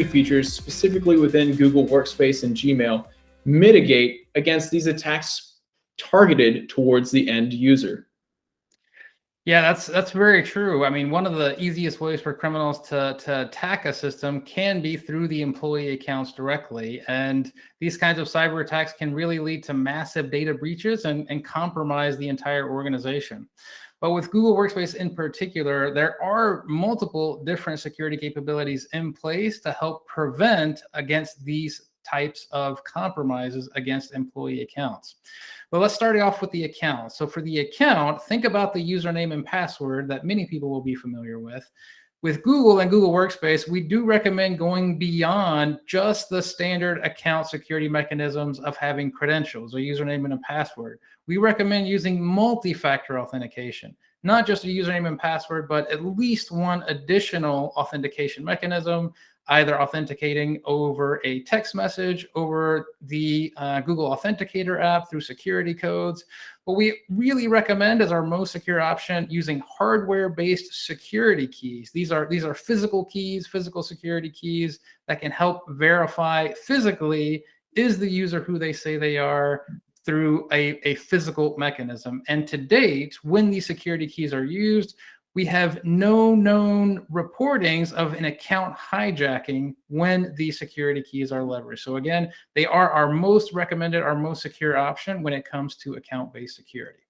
features, specifically within Google Workspace and Gmail, mitigate against these attacks targeted towards the end user? Yeah, that's very true. I mean, one of the easiest ways for criminals to attack a system can be through the employee accounts directly. And these kinds of cyber attacks can really lead to massive data breaches and compromise the entire organization. But with Google Workspace in particular, there are multiple different security capabilities in place to help prevent against these types of compromises against employee accounts. But let's start off with the account. So for the account, think about the username and password that many people will be familiar with. With Google and Google Workspace, we do recommend going beyond just the standard account security mechanisms of having credentials, a username and a password. We recommend using multi-factor authentication, not just a username and password, but at least one additional authentication mechanism, either authenticating over a text message, over the Google Authenticator app through security codes. But we really recommend, as our most secure option, using hardware-based security keys. These are physical keys, physical security keys that can help verify physically, is the user who they say they are, through a physical mechanism. And to date, when these security keys are used, we have no known reportings of an account hijacking when the security keys are leveraged. So again, they are our most recommended, our most secure option when it comes to account-based security.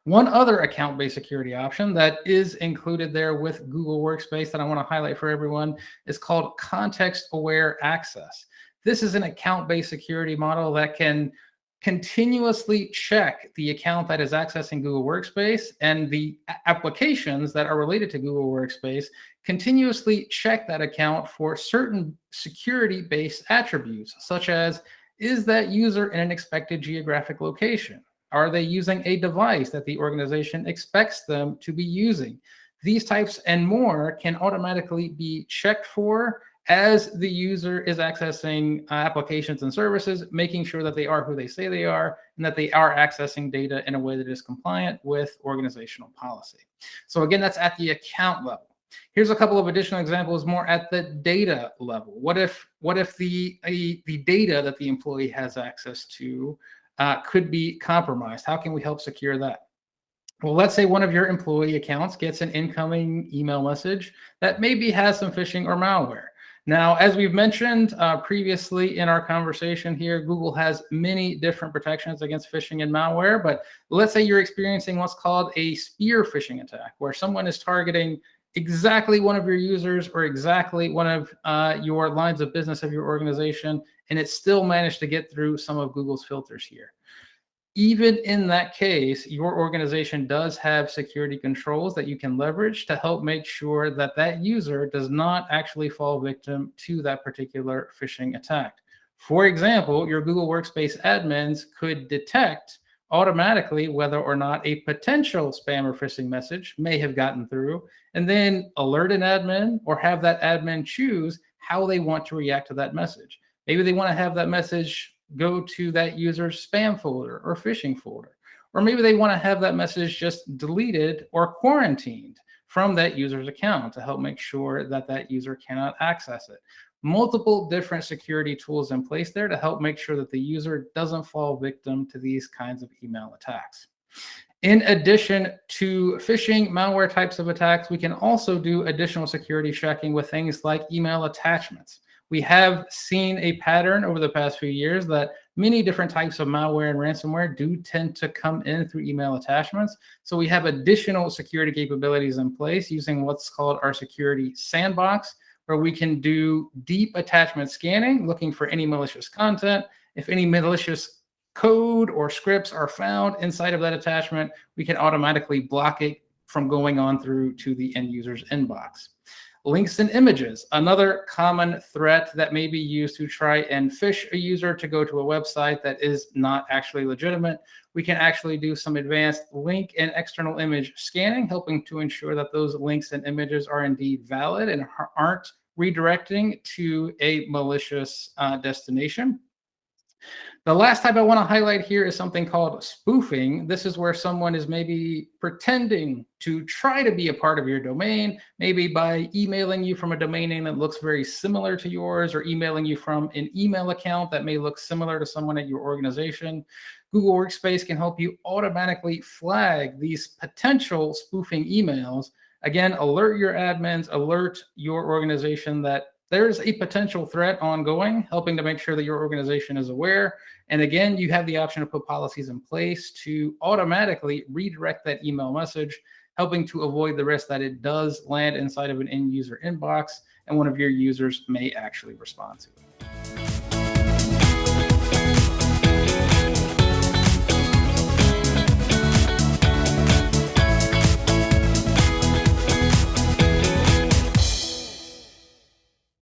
One other account-based security option that is included there with Google Workspace that I want to highlight for everyone is called ContextAware Access. This is an account-based security model that can continuously check the account that is accessing Google Workspace, and the applications that are related to Google Workspace continuously check that account for certain security-based attributes, such as, is that user in an expected geographic location? Are they using a device that the organization expects them to be using? These types and more can automatically be checked for as the user is accessing applications and services, making sure that they are who they say they are and that they are accessing data in a way that is compliant with organizational policy. So again, that's at the account level. Here's a couple of additional examples more at the data level. What if the data that the employee has access to could be compromised? How can we help secure that? Well, let's say one of your employee accounts gets an incoming email message that maybe has some phishing or malware. Now, as we've mentioned previously in our conversation here, Google has many different protections against phishing and malware, but let's say you're experiencing what's called a spear phishing attack, where someone is targeting exactly one of your users or exactly one of your lines of business of your organization, and it still managed to get through some of Google's filters here. Even in that case, your organization does have security controls that you can leverage to help make sure that that user does not actually fall victim to that particular phishing attack. For example, your Google Workspace admins could detect automatically whether or not a potential spam or phishing message may have gotten through, and then alert an admin or have that admin choose how they want to react to that message. Maybe they want to have that message go to that user's spam folder or phishing folder. Or maybe they want to have that message just deleted or quarantined from that user's account to help make sure that that user cannot access it. Multiple different security tools in place there to help make sure that the user doesn't fall victim to these kinds of email attacks. In addition to phishing, malware types of attacks, we can also do additional security checking with things like email attachments. We have seen a pattern over the past few years that many different types of malware and ransomware do tend to come in through email attachments. So we have additional security capabilities in place using what's called our security sandbox, where we can do deep attachment scanning, looking for any malicious content. If any malicious code or scripts are found inside of that attachment, we can automatically block it from going on through to the end user's inbox. Links and images, another common threat that may be used to try and phish a user to go to a website that is not actually legitimate. We can actually do some advanced link and external image scanning, helping to ensure that those links and images are indeed valid and aren't redirecting to a malicious destination. The last type I want to highlight here is something called spoofing. This is where someone is maybe pretending to try to be a part of your domain, maybe by emailing you from a domain name that looks very similar to yours, or emailing you from an email account that may look similar to someone at your organization. Google Workspace can help you automatically flag these potential spoofing emails. Again, alert your admins, alert your organization that there's a potential threat ongoing, helping to make sure that your organization is aware. And again, you have the option to put policies in place to automatically redirect that email message, helping to avoid the risk that it does land inside of an end user inbox and one of your users may actually respond to it.